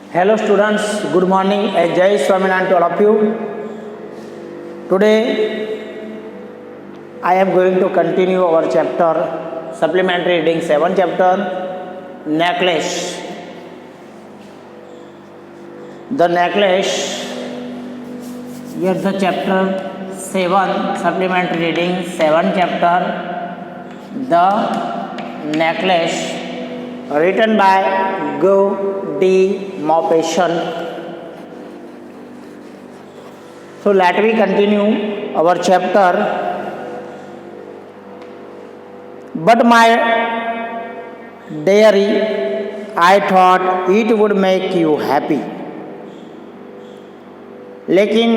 Hello students, good morning and Jai Swaminarayan to all of you. Today I am going to continue our chapter, supplementary reading 7 chapter, necklace. The necklace, here the chapter 7, supplementary reading 7 chapter, the necklace, written by Go D. Maupassant. So let me continue our chapter. But my dearie, I thought it would make you happy. लेकिन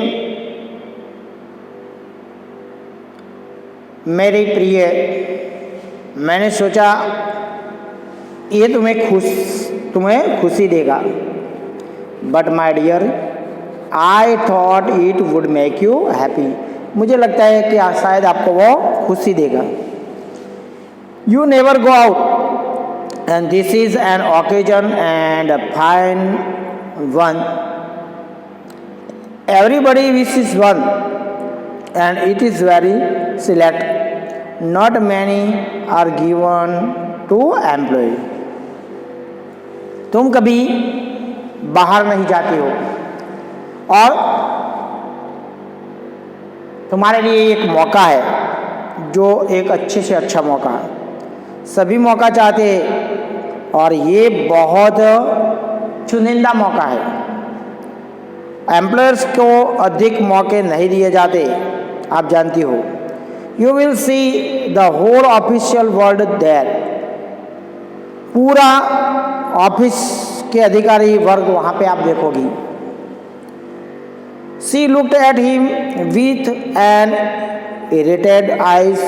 मेरी प्रिय, मैंने सोचा ये तुम्हें खुशी देगा. But my dear, I thought it would make you happy. मुझे लगता है कि शायद आपको वो खुशी देगा. You never go out and this is an occasion and a fine one. Everybody wishes one and it is very select. Not many are given to employ. तुम कभी बाहर नहीं जाते हो और तुम्हारे लिए एक मौका है जो एक अच्छे से अच्छा मौका है. सभी मौका चाहते हैं और ये बहुत चुनिंदा मौका है. एम्प्लॉयर्स को अधिक मौके नहीं दिए जाते, आप जानती हो. You will see the whole official world there. पूरा ऑफिस के अधिकारी वर्ग वहां पे आप देखोगी. She looked at him with an irritated eyes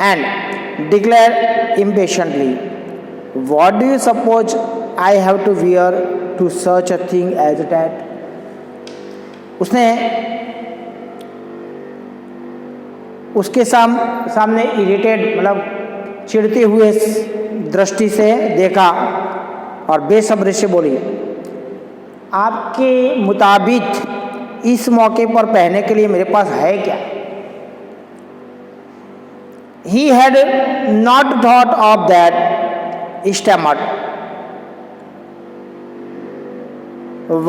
and declare impatiently, what do you suppose I have to wear to such a thing as that. उसने उसके सामने इरिटेड मतलब चिढ़ते हुए दृष्टि से देखा और बेसब्री से बोली, आपके मुताबिक इस मौके पर पहनने के लिए मेरे पास है क्या. He had not thought of that. Stammered.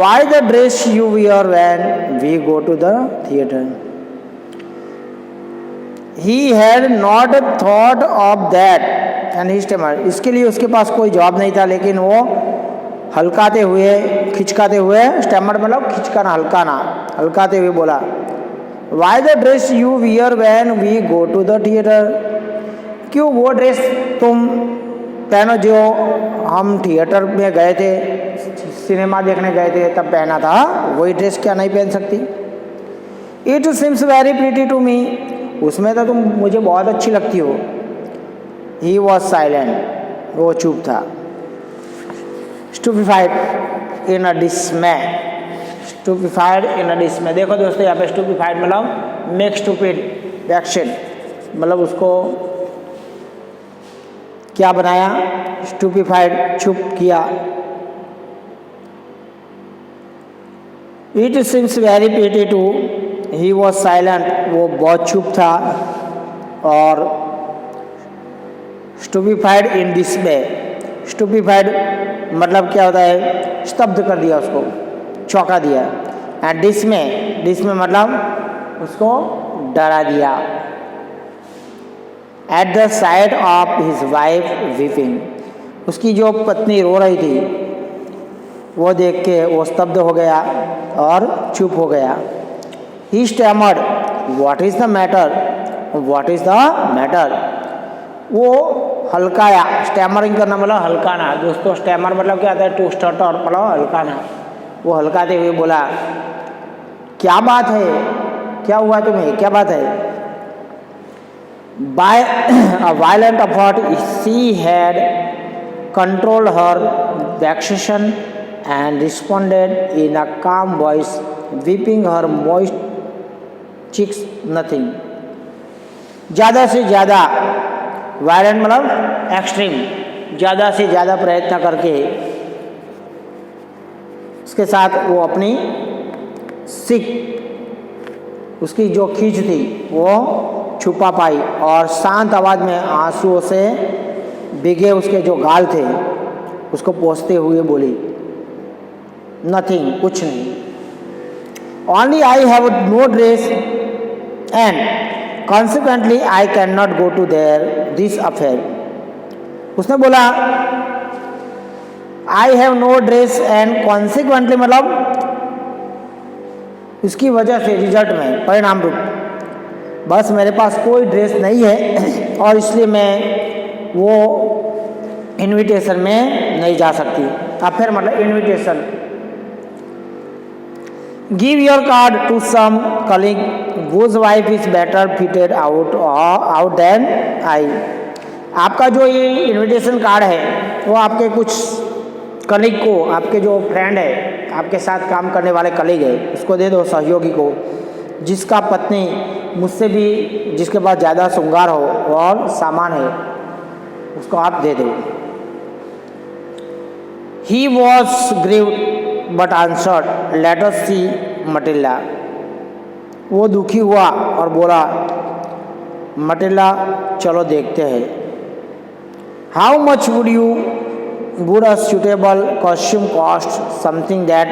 Why the dress you wear when we go to the theater? He had not thought of that. And he stammered. इसके लिए उसके पास कोई जवाब नहीं था, लेकिन वो हल्काते हुए खिचकाते हुए, स्टैमर मतलब खिचकाना हल्काते हुए बोला, Why the dress you wear when we go to the theater? क्यों वो ड्रेस तुम पहनो जो हम थिएटर में गए थे, सिनेमा देखने गए थे तब पहना था, वही ड्रेस क्या नहीं पहन सकती. It seems very pretty to me. उसमें तो तुम मुझे बहुत अच्छी लगती हो. He was silent. वो चुप था. Stupefied in a dismay. Stupefied in a dismay. देखो दोस्तों, यहाँ पे stupefied मतलब make stupid action, मतलब उसको क्या बनाया, stupefied चुप किया. It seems very pretty too. He was silent. वो बहुत चुप था. और स्टूपिफाइड इन डिस्मे. स्टूपिफाइड मतलब क्या होता है, स्तब्ध कर दिया, उसको चौंका दिया. एंड डिस्मे मतलब उसको डरा दिया. At the side of his wife weeping. उसकी जो पत्नी रो रही थी वो देख के वो स्तब्ध हो गया और चुप हो गया. He stammered, what is the matter, what is the matter. वो हल्काया. स्टैमरिंग करना मतलब हल्काना. दोस्तों स्टैमर मतलब क्या आता है, टू स्टटर मतलब हल्काना. वो हल्काते हुए बोला, क्या बात है, क्या हुआ तुम्हें, क्या बात है. By a violent effort she had controlled her vexation and responded in a calm voice, weeping her moist cheeks, nothing. ज़्यादा से ज़्यादा, वायलेंट मतलब एक्सट्रीम, ज़्यादा से ज़्यादा प्रयत्न करके उसके साथ वो अपनी सिक, उसकी जो खींच थी वो छुपा पाई और शांत आवाज़ में आंसुओं से भीगे उसके जो गाल थे उसको पोंछते हुए बोली, नथिंग, कुछ नहीं, only I have no dress and consequently I can not go to there this affair. उसने बोला I have no dress and consequently मतलब उसकी वजह से, रिजल्ट में, परिणाम रूप, बस मेरे पास कोई ड्रेस नहीं है और इसलिए मैं वो इनविटेशन में नहीं जा सकती। अफेयर मतलब invitation. Give your card to some colleague whose wife is better fitted out than I। आपका जो ये इनविटेशन कार्ड है वो आपके कुछ कलीग को, आपके जो फ्रेंड है, आपके साथ काम करने वाले कलीग है, उसको दे दो, सहयोगी को, जिसका पत्नी मुझसे भी, जिसके पास ज़्यादा श्रृंगार हो और सामान है, उसको आप दे दो। He was grieved but answered, let us see Matilda। वो दुखी हुआ और बोला, मटिल्डा चलो देखते हैं। How much would a suitable costume cost? Something that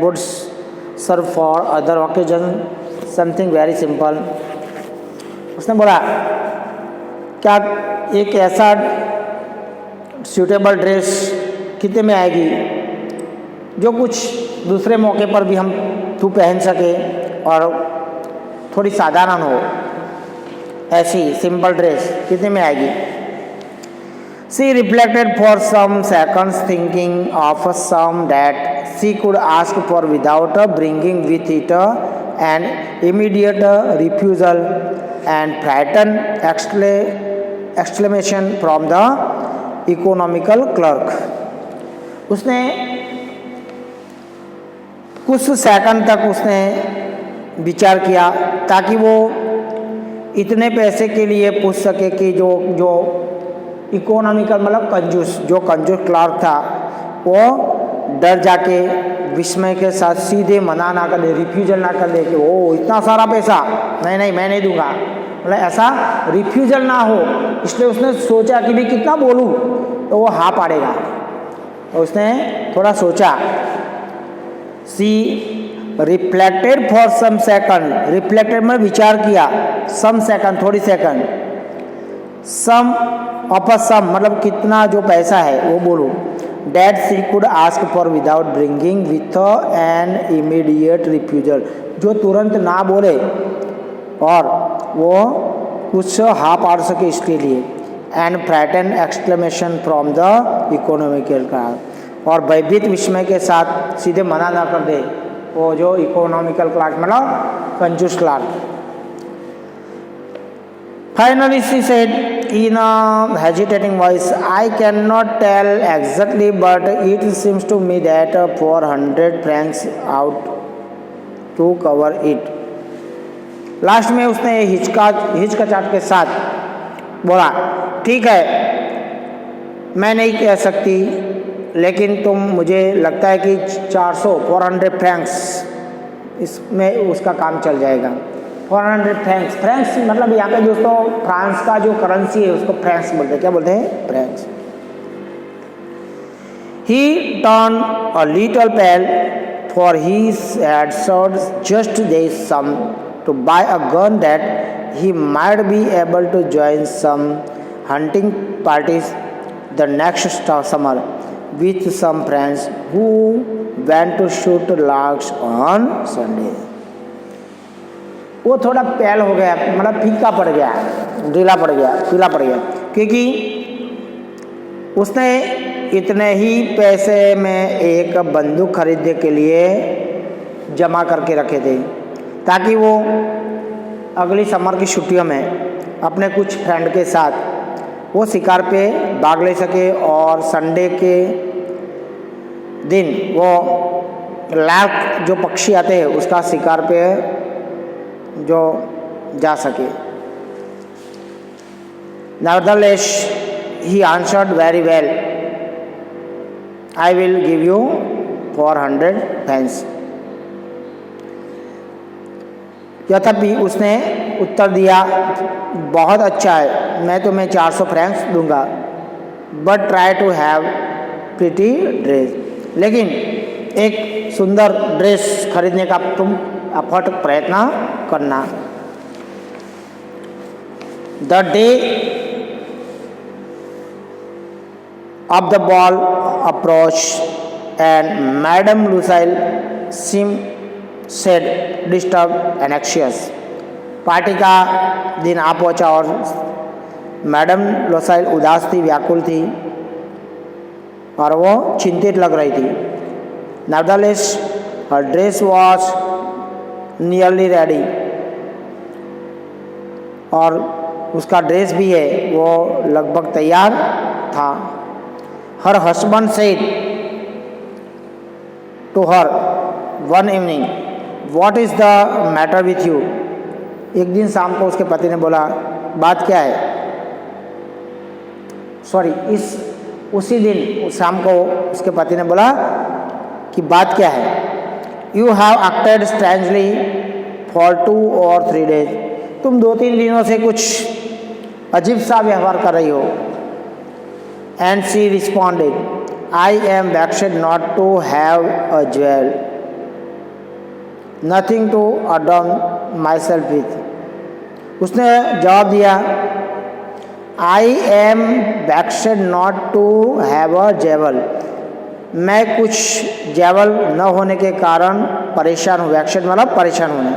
would serve for other occasion, something very simple। उसने बोला क्या एक ऐसा सूटेबल ड्रेस कितने में आएगी जो कुछ दूसरे मौके पर भी हम तू पहन सके और थोड़ी साधारण हो, ऐसी सिंपल ड्रेस कितने में आएगी? She reflected for some seconds, thinking of a sum that she could ask for without bringing with it an immediate refusal and frightened exclamation from the economical clerk। उसने कुछ सेकंड तक उसने विचार किया ताकि वो इतने पैसे के लिए पूछ सके कि जो इकोनॉमिकल मतलब कंजूस, जो कंजूस क्लर्क था वो डर जाके विस्मय के साथ सीधे मना ना कर दे, रिफ्यूजल ना कर दे कि ओ इतना सारा पैसा नहीं मैं नहीं दूंगा, मतलब ऐसा रिफ्यूजल ना हो। इसलिए उसने सोचा कि भी कितना बोलूँ तो वो हाँ पाड़ेगा, तो उसने थोड़ा सोचा। She reflected for some second, reflected में विचार किया, सम सेकंड थोड़ी second, sum of a sum मतलब कितना जो पैसा है वो बोलूँ, that she could ask for without bringing with an immediate refusal, जो तुरंत ना बोले और वो कुछ हाँ पाड़ सके इसके लिए, and frightened exclamation from the economical class, और भयभीत विस्मय के साथ सीधे मना ना कर दे वो जो इकोनॉमिकल क्लास मतलब कंजूस class. Finally she said in a hesitating voice, I cannot tell exactly but it seems to me that 400 francs out to cover it। Last में उसने हिचकिचाहट के साथ बोला, ठीक है मैं नहीं कह सकती लेकिन तुम, मुझे लगता है कि 400 फ्रैंक्स इसमें उसका काम चल जाएगा। 400 फ्रैंक्स, फ्रैंक्स मतलब यहाँ पे दोस्तों फ्रांस का जो करेंसी है उसको फ्रैंक्स बोलते हैं। क्या बोलते हैं? Francs. He turn a little pale for he had saved just the sum to buy a gun that he might be able to join some hunting parties the next summer with some friends who went to shoot larks on Sunday। वो थोड़ा पैल हो गया, मतलब फीका पड़ गया, ढीला पड़ गया, पीला पड़ गया, क्योंकि उसने इतने ही पैसे में एक बंदूक खरीदने के लिए जमा करके रखे थे ताकि वो अगली समर की छुट्टियों में अपने कुछ फ्रेंड के साथ वो शिकार पे भाग ले सके और संडे के दिन वो लार्क जो पक्षी आते हैं उसका शिकार पे जो जा सके। Nevertheless he answered very well, I will give you 400 fans. यद्यपि उसने उत्तर दिया, बहुत अच्छा है, मैं तुम्हें 400 फ्रैंक्स दूंगा, but try to have pretty dress, लेकिन एक सुंदर ड्रेस खरीदने का तुम प्रयत्न करना. The day of the ball approached and Madame Lucille seemed sad, disturbed and anxious. Party का दिन आ पहुंचा और मैडम लुसाइल उदास थी, व्याकुल थी और वो चिंतित लग रही थी. Nevertheless, her dress was nearly ready. और उसका ड्रेस भी है वो लगभग तैयार था. Her husband said to her one evening, "What is the matter with you?" एक दिन शाम को उसके पति ने बोला, बात क्या है? उसी दिन शाम को उसके पति ने बोला कि बात क्या है? You have acted strangely for 2 or 3 days. तुम 2-3 दिनों से कुछ अजीब सा व्यवहार कर रही हो. And she responded, I am vexed not to have a jewel, nothing to adorn myself with. उसने जवाब दिया, I am vexed not to have a jewel. मैं कुछ जैवल न होने के कारण परेशान हूँ. vexed मतलब परेशान होना.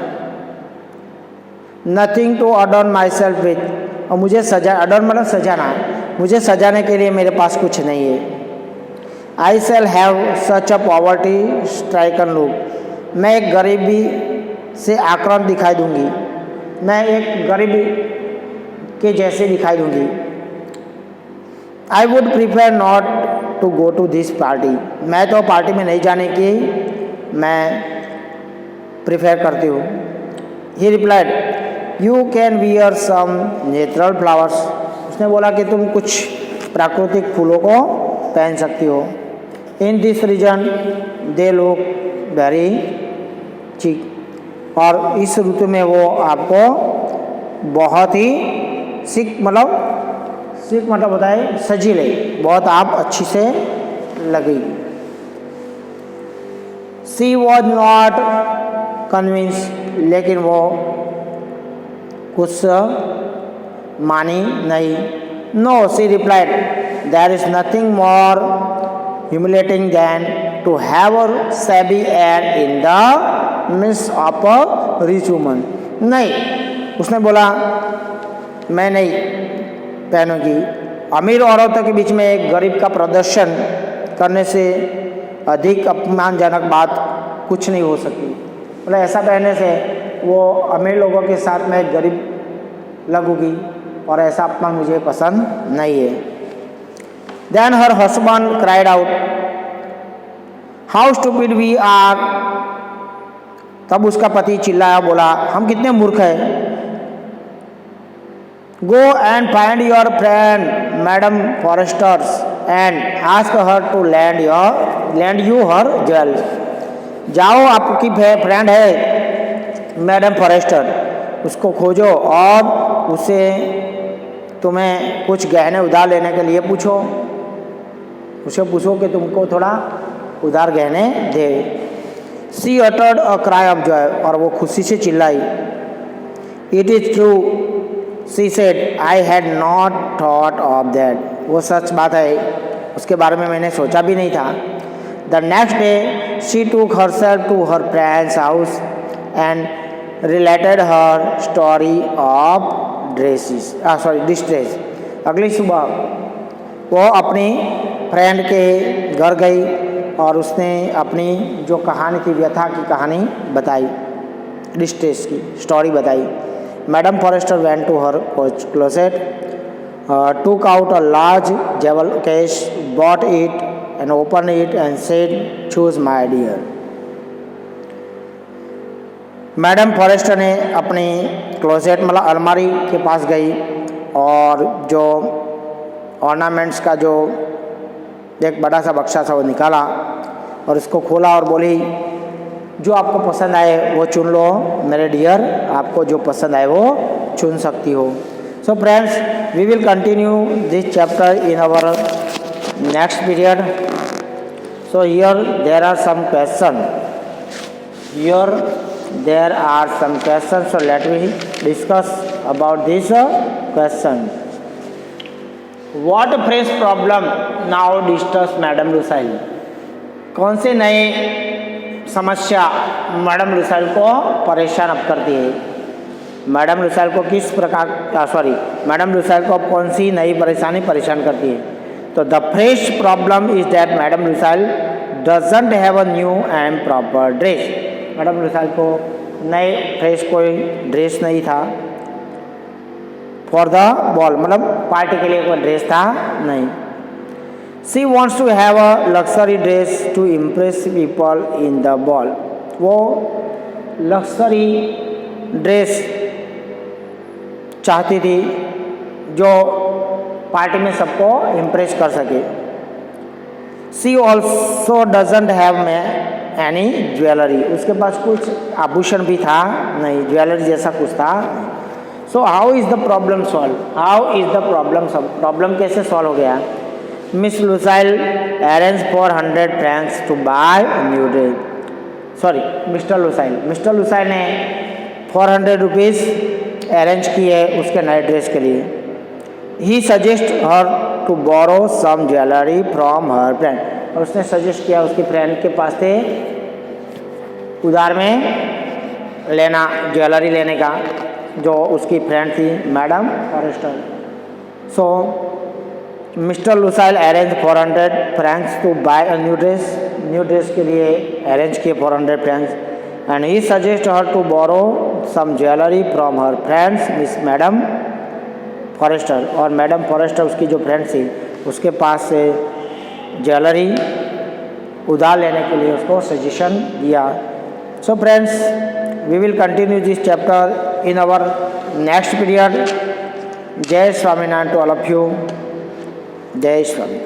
Nothing to adorn myself with, और मुझे adorn मतलब सजाना, मुझे सजाने के लिए मेरे पास कुछ नहीं है. I shall have such a poverty stricken look. मैं एक गरीबी से आक्रांत दिखाई दूंगी, मैं एक गरीबी के जैसे दिखाई दूंगी. I would prefer not to go to this party. मैं तो पार्टी में नहीं जाने की मैं प्रिफर करती हूँ. He replied, You can wear some natural flowers. उसने बोला कि तुम कुछ प्राकृतिक फूलों को पहन सकती हो. In this reason they look very chic, और इस ऋतु में वो आपको बहुत ही सिक मतलब होता है सजीले, बहुत आप अच्छी से लगेगी. सी वॉज नॉट कन्विंस, लेकिन वो कुछ मानी नहीं. No, she replied, there is nothing more humiliating than to have a shabby air in the midst of a rich woman. नहीं, उसने बोला मैं नहीं पहनूंगी. अमीर औरतों के बीच में एक गरीब का प्रदर्शन करने से अधिक अपमानजनक बात कुछ नहीं हो सकती. मतलब ऐसा पहनने से वो अमीर लोगों के साथ में गरीब लगूंगी और ऐसा अपमान मुझे पसंद नहीं है. Then her husband cried out, How stupid we are. तब उसका पति चिल्लाया, बोला हम कितने मूर्ख हैं. Go and find your friend Madam Forrester and ask her to lend you her jewels. जाओ, आपकी फ्रेंड है मैडम फॉरेस्टर, उसको खोजो और उसे तुम्हें कुछ गहने उधार लेने के लिए पूछो. उसे पूछो कि तुमको थोड़ा उधार गहने दे. She uttered a cry of joy, और वो खुशी से चिल्लाई. It is true, she said, I had not thought of that. वो सच बात है, उसके बारे में मैंने सोचा भी नहीं था. The next day she took herself to her friend's house and related her story of distress. अगली सुबह वो अपनी फ्रेंड के घर गई और उसने अपनी जो कहानी थी, व्यथा की कहानी बताई, डिस्ट्रेस की स्टोरी बताई. Madam Forestier went to her closet, took out a large jewel case, bought it and opened it and said, choose my dear. Madam Forestier ने अपनी क्लोसेट मतलब अलमारी के पास गई और जो ऑर्नामेंट्स का जो एक बड़ा सा बक्सा था वो निकाला और इसको खोला और बोली जो आपको पसंद आए वो चुन लो मेरे डियर, आपको जो पसंद आए वो चुन सकती हो। So friends, we will continue this chapter in our next period. So here there are some question, here there are some questions, so let me discuss about this question. What fresh problem now disturbs Madam Lucille? कौन से नए समस्या madam Loisel को परेशान अब करती है? Madam Loisel को किस प्रकार मैडम लुसाइल को कौन सी नई परेशानी परेशान करती है? तो the fresh problem is that madam Loisel doesn't have a new and proper dress. Madam Loisel को नए फ्रेश कोई ड्रेस नहीं था फॉर द बॉल, मतलब पार्टी के लिए कोई ड्रेस था नहीं। She wants to have a luxury dress to impress people in the ball. वो लग्जरी ड्रेस चाहती थी जो पार्टी में सबको इम्प्रेस कर सके। शी ऑल्सो डजंट हैव में एनी ज्वेलरी, उसके पास कुछ आभूषण भी था नहीं, ज्वेलरी जैसा कुछ था। So how is the problem solve? How is the problem solve? Problem कैसे सॉल्व हो गया? Miss Loisel arrange 400 francs to buy new dress. Mister Loisel ने 400 रुपीज़ अरेंज किए उसके नए ड्रेस के लिए। He suggest her to borrow some jewellery from her friend, और उसने सजेस्ट किया उसकी फ्रेंड के पास से उधार में लेना, ज्वेलरी लेने का, जो उसकी फ्रेंड थी madam Forestier. So mister Loisel arrange 400 francs to buy a new dress के लिए अरेंज किए 400 francs. And he suggest her to borrow some jewellery from her friends miss madam Forestier, और मैडम फॉरेस्टर उसकी जो friend थी उसके पास से jewellery उधार लेने के लिए उसको सजेशन दिया। So friends, we will continue this chapter in our next period. जय Swaminarayan to all of you. जय स्वामी।